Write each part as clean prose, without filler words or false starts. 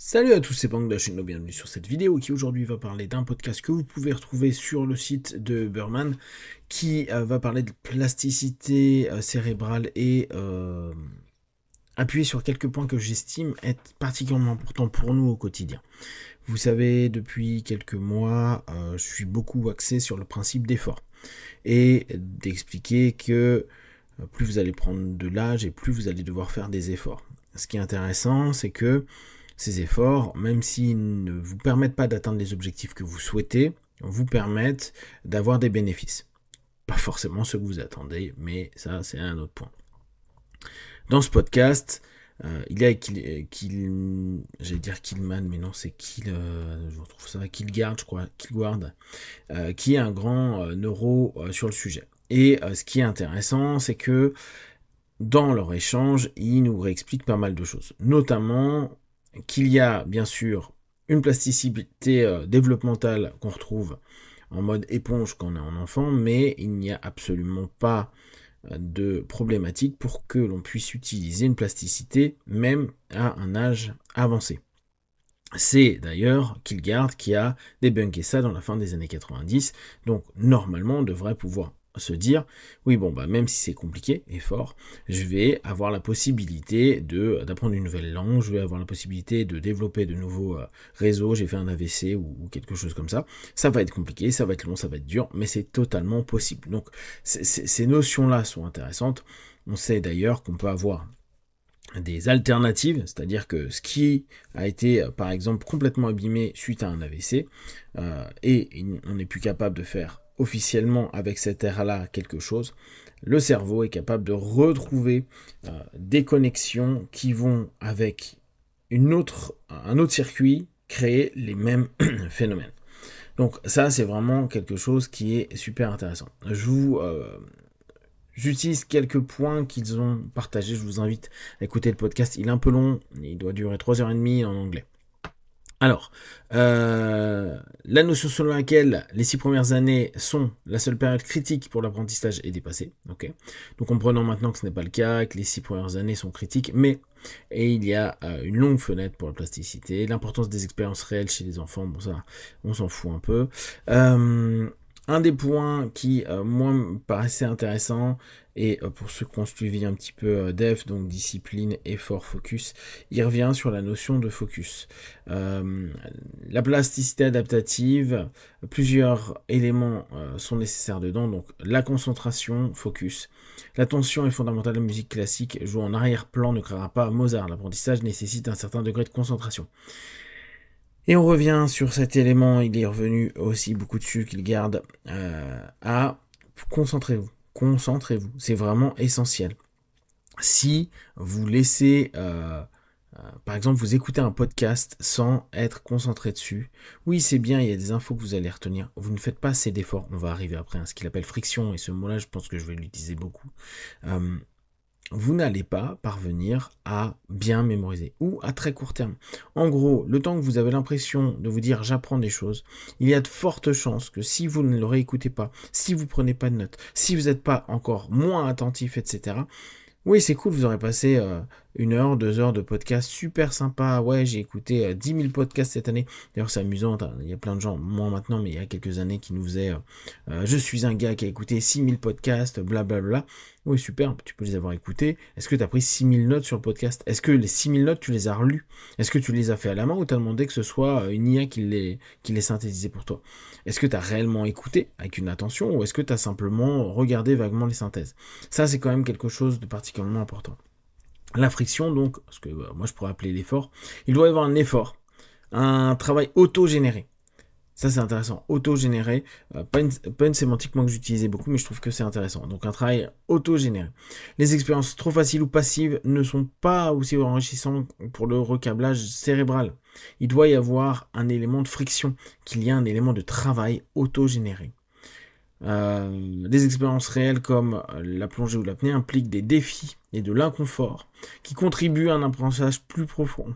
Salut à tous, c'est Bang de la chaîne, bienvenue sur cette vidéo qui aujourd'hui va parler d'un podcast que vous pouvez retrouver sur le site de Burman qui va parler de plasticité cérébrale et appuyer sur quelques points que j'estime être particulièrement importants pour nous au quotidien. Vous savez, depuis quelques mois, je suis beaucoup axé sur le principe d'effort et d'expliquer que plus vous allez prendre de l'âge et plus vous allez devoir faire des efforts. Ce qui est intéressant, c'est que ces efforts, même s'ils ne vous permettent pas d'atteindre les objectifs que vous souhaitez, vous permettent d'avoir des bénéfices. Pas forcément ceux que vous attendez, mais ça, c'est un autre point. Dans ce podcast, il y a j'allais dire Killman, mais non, c'est je retrouve ça, Killguard, je crois, Killguard, qui est un grand neuro sur le sujet. Et ce qui est intéressant, c'est que dans leur échange, ils nous réexpliquent pas mal de choses, notamment qu'il y a bien sûr une plasticité développementale qu'on retrouve en mode éponge quand on est un enfant, mais il n'y a absolument pas de problématique pour que l'on puisse utiliser une plasticité même à un âge avancé. C'est d'ailleurs Killguard qui a débunké ça dans la fin des années 90, donc normalement on devrait pouvoir se dire, oui bon bah même si c'est compliqué et fort, je vais avoir la possibilité d'apprendre une nouvelle langue, je vais avoir la possibilité de développer de nouveaux réseaux, j'ai fait un AVC ou quelque chose comme ça. Ça va être compliqué, ça va être long, ça va être dur, mais c'est totalement possible. Donc ces notions-là sont intéressantes. On sait d'ailleurs qu'on peut avoir des alternatives, c'est-à-dire que ce qui a été par exemple complètement abîmé suite à un AVC, et on n'est plus capable de faire officiellement avec cette aire-là quelque chose, le cerveau est capable de retrouver des connexions qui vont avec un autre circuit créer les mêmes phénomènes. Donc ça c'est vraiment quelque chose qui est super intéressant. J'utilise quelques points qu'ils ont partagés. Je vous invite à écouter le podcast. Il est un peu long. Il doit durer 3h30 en anglais. Alors, la notion selon laquelle les 6 premières années sont la seule période critique pour l'apprentissage est dépassée. Okay. Nous comprenons maintenant que ce n'est pas le cas, que les 6 premières années sont critiques, mais il y a une longue fenêtre pour la plasticité. L'importance des expériences réelles chez les enfants, bon ça, on s'en fout un peu. Un des points qui, moi, me paraissait intéressant, et pour ceux qui ont suivi un petit peu DEF, donc discipline, effort, focus, il revient sur la notion de focus. La plasticité adaptative, plusieurs éléments sont nécessaires dedans, donc la concentration, focus. L'attention est fondamentale, la musique classique, jouer en arrière-plan ne créera pas Mozart. L'apprentissage nécessite un certain degré de concentration. Et on revient sur cet élément, il est revenu aussi beaucoup dessus qu'il garde à concentrez-vous. Concentrez-vous, c'est vraiment essentiel. Si vous laissez, par exemple, vous écoutez un podcast sans être concentré dessus, oui c'est bien, il y a des infos que vous allez retenir, vous ne faites pas assez d'efforts, on va arriver après à ce qu'il appelle friction, et ce mot-là je pense que je vais l'utiliser beaucoup. Vous n'allez pas parvenir à bien mémoriser, ou à très court terme. En gros, le temps que vous avez l'impression de vous dire j'apprends des choses, il y a de fortes chances que si vous ne le réécoutez pas, si vous prenez pas de notes, si vous n'êtes pas encore moins attentif, etc., oui, c'est cool, vous aurez passé 1 heure, 2 heures de podcast super sympa. Ouais, j'ai écouté 10 000 podcasts cette année. D'ailleurs, c'est amusant, il y a plein de gens, moi maintenant, mais il y a quelques années, qui nous faisaient je suis un gars qui a écouté 6 000 podcasts, blablabla. Oui, super, tu peux les avoir écoutés. Est-ce que tu as pris 6 000 notes sur le podcast? Est-ce que les 6 000 notes, tu les as relues? Est-ce que tu les as fait à la main ou tu as demandé que ce soit une IA qui les synthétisait pour toi? Est-ce que tu as réellement écouté avec une attention ou est-ce que tu as simplement regardé vaguement les synthèses? Ça, c'est quand même quelque chose de particulièrement important. La friction, donc, ce que moi je pourrais appeler l'effort, il doit y avoir un effort, un travail auto-généré. Ça c'est intéressant, auto-généré, pas une sémantique moi que j'utilisais beaucoup, mais je trouve que c'est intéressant. Donc un travail auto-généré. Les expériences trop faciles ou passives ne sont pas aussi enrichissantes pour le recablage cérébral. Il doit y avoir un élément de friction, qu'il y ait un élément de travail auto-généré. Des expériences réelles comme la plongée ou l'apnée impliquent des défis et de l'inconfort qui contribuent à un apprentissage plus profond.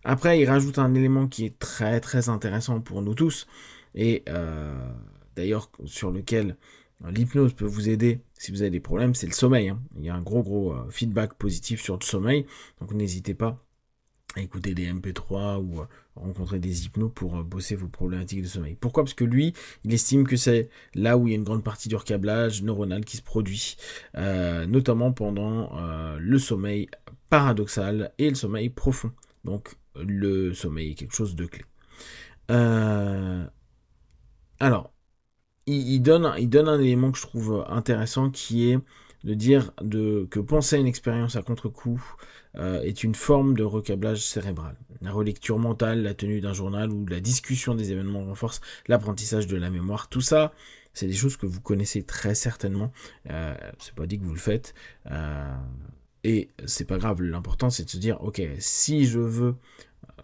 Après, il rajoute un élément qui est très très intéressant pour nous tous, et d'ailleurs sur lequel l'hypnose peut vous aider si vous avez des problèmes, c'est le sommeil. Il y a un gros feedback positif sur le sommeil, donc n'hésitez pas écouter des MP3 ou rencontrer des hypnos pour bosser vos problématiques de sommeil. Pourquoi? Parce que lui, il estime que c'est là où il y a une grande partie du recablage neuronal qui se produit, notamment pendant le sommeil paradoxal et le sommeil profond. Donc le sommeil est quelque chose de clé. Alors, il donne un élément que je trouve intéressant qui est de dire que penser à une expérience à contre-coup est une forme de recablage cérébral. La relecture mentale, la tenue d'un journal ou la discussion des événements renforce l'apprentissage de la mémoire. Tout ça, c'est des choses que vous connaissez très certainement. C'est pas dit que vous le faites. Et c'est pas grave. L'important, c'est de se dire, ok, si je veux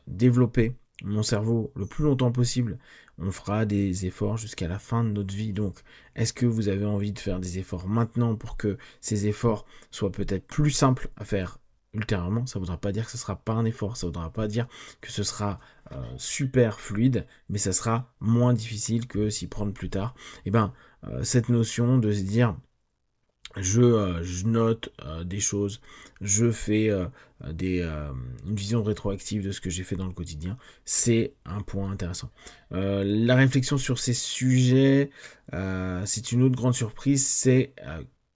développer mon cerveau le plus longtemps possible, on fera des efforts jusqu'à la fin de notre vie. Donc, est-ce que vous avez envie de faire des efforts maintenant pour que ces efforts soient peut-être plus simples à faire ultérieurement? Ça ne voudra pas dire que ce ne sera pas un effort, ça ne voudra pas dire que ce sera super fluide, mais ça sera moins difficile que s'y prendre plus tard. Et ben, cette notion de se dire je note des choses, je fais une vision rétroactive de ce que j'ai fait dans le quotidien, c'est un point intéressant. La réflexion sur ces sujets, c'est une autre grande surprise, c'est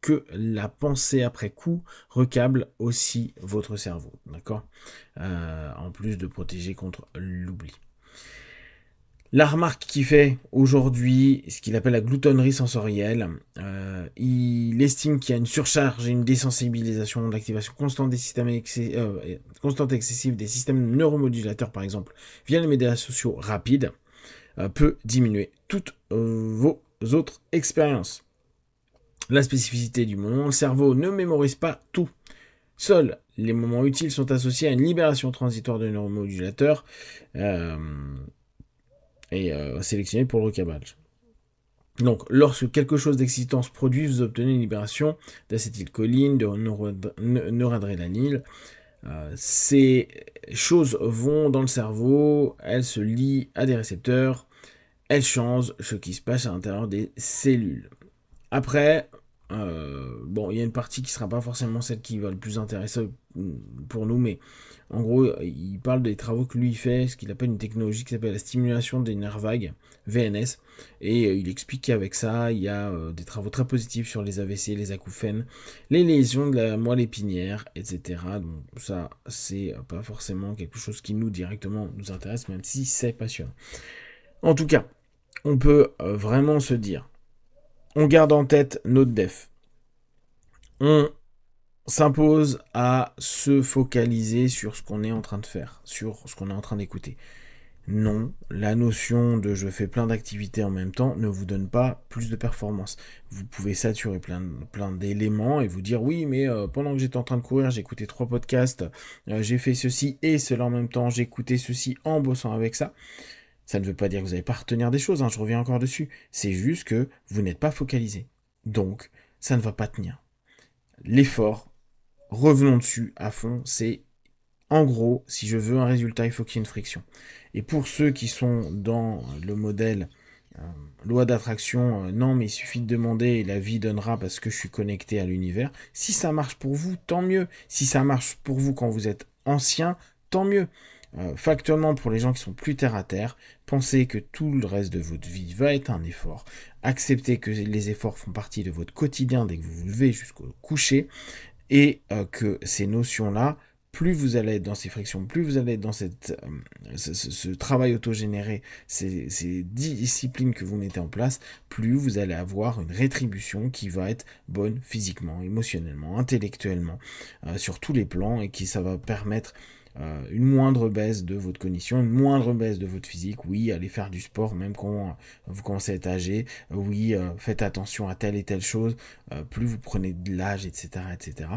que la pensée après coup recable aussi votre cerveau, d'accord, en plus de protéger contre l'oubli. La remarque qu'il fait aujourd'hui, ce qu'il appelle la gloutonnerie sensorielle, il estime qu'il y a une surcharge et une désensibilisation, l'activation constante constante et excessive des systèmes neuromodulateurs, par exemple, via les médias sociaux rapides, peut diminuer toutes vos autres expériences. La spécificité du moment, le cerveau ne mémorise pas tout. Seuls les moments utiles sont associés à une libération transitoire de neuromodulateurs, sélectionné pour le recablage. Donc, lorsque quelque chose d'excitant se produit, vous obtenez une libération d'acétylcholine, de noradrénaline. Ces choses vont dans le cerveau, elles se lient à des récepteurs, elles changent ce qui se passe à l'intérieur des cellules. Après, il y a une partie qui ne sera pas forcément celle qui va le plus intéresser pour nous, mais en gros, il parle des travaux que lui fait, ce qu'il appelle une technologie qui s'appelle la stimulation des nerfs vagues, VNS, et il explique qu'avec ça, il y a des travaux très positifs sur les AVC, les acouphènes, les lésions de la moelle épinière, etc. Donc ça, c'est pas forcément quelque chose qui directement nous intéresse, même si c'est passionnant. En tout cas, on peut vraiment se dire, on garde en tête notre def. On s'impose à se focaliser sur ce qu'on est en train de faire, sur ce qu'on est en train d'écouter. Non, la notion de je fais plein d'activités en même temps ne vous donne pas plus de performance. Vous pouvez saturer plein d'éléments et vous dire oui, mais pendant que j'étais en train de courir, j'ai écouté 3 podcasts, j'ai fait ceci et cela en même temps, j'ai écouté ceci en bossant avec ça. Ça ne veut pas dire que vous n'allez pas retenir des choses, je reviens encore dessus. C'est juste que vous n'êtes pas focalisé. Donc, ça ne va pas tenir. L'effort, revenons dessus à fond, c'est en gros, si je veux un résultat, il faut qu'il y ait une friction. Et pour ceux qui sont dans le modèle loi d'attraction, non mais il suffit de demander et la vie donnera parce que je suis connecté à l'univers. Si ça marche pour vous, tant mieux. Si ça marche pour vous quand vous êtes ancien, tant mieux. Factuellement, pour les gens qui sont plus terre à terre, pensez que tout le reste de votre vie va être un effort. Acceptez que les efforts font partie de votre quotidien dès que vous vous levez jusqu'au coucher et que ces notions-là, plus vous allez être dans ces frictions, plus vous allez être dans ce travail autogénéré, ces disciplines que vous mettez en place, plus vous allez avoir une rétribution qui va être bonne physiquement, émotionnellement, intellectuellement, sur tous les plans et ça va permettre une moindre baisse de votre cognition, une moindre baisse de votre physique. Oui, allez faire du sport même quand vous commencez à être âgé. Oui, faites attention à telle et telle chose. Plus vous prenez de l'âge, etc., etc.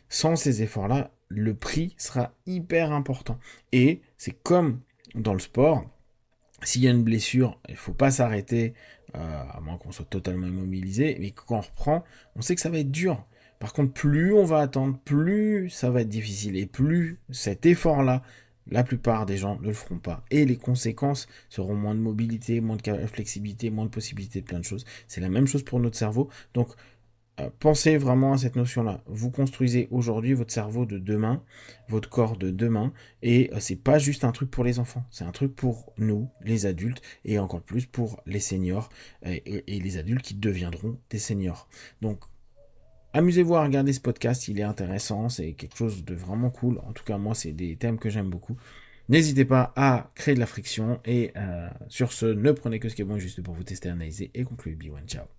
Sans ces efforts-là, le prix sera hyper important. Et c'est comme dans le sport. S'il y a une blessure, il ne faut pas s'arrêter, à moins qu'on soit totalement immobilisé. Mais quand on reprend, on sait que ça va être dur. Par contre, plus on va attendre, plus ça va être difficile. Et plus cet effort-là, la plupart des gens ne le feront pas. Et les conséquences seront moins de mobilité, moins de flexibilité, moins de possibilités de plein de choses. C'est la même chose pour notre cerveau. Donc, pensez vraiment à cette notion-là. Vous construisez aujourd'hui votre cerveau de demain, votre corps de demain, et c'est pas juste un truc pour les enfants, c'est un truc pour nous, les adultes, et encore plus pour les seniors et les adultes qui deviendront des seniors. Donc, amusez-vous à regarder ce podcast, il est intéressant, c'est quelque chose de vraiment cool. En tout cas, moi, c'est des thèmes que j'aime beaucoup. N'hésitez pas à créer de la friction, et sur ce, ne prenez que ce qui est bon juste pour vous tester, analyser et conclure. Be one, ciao.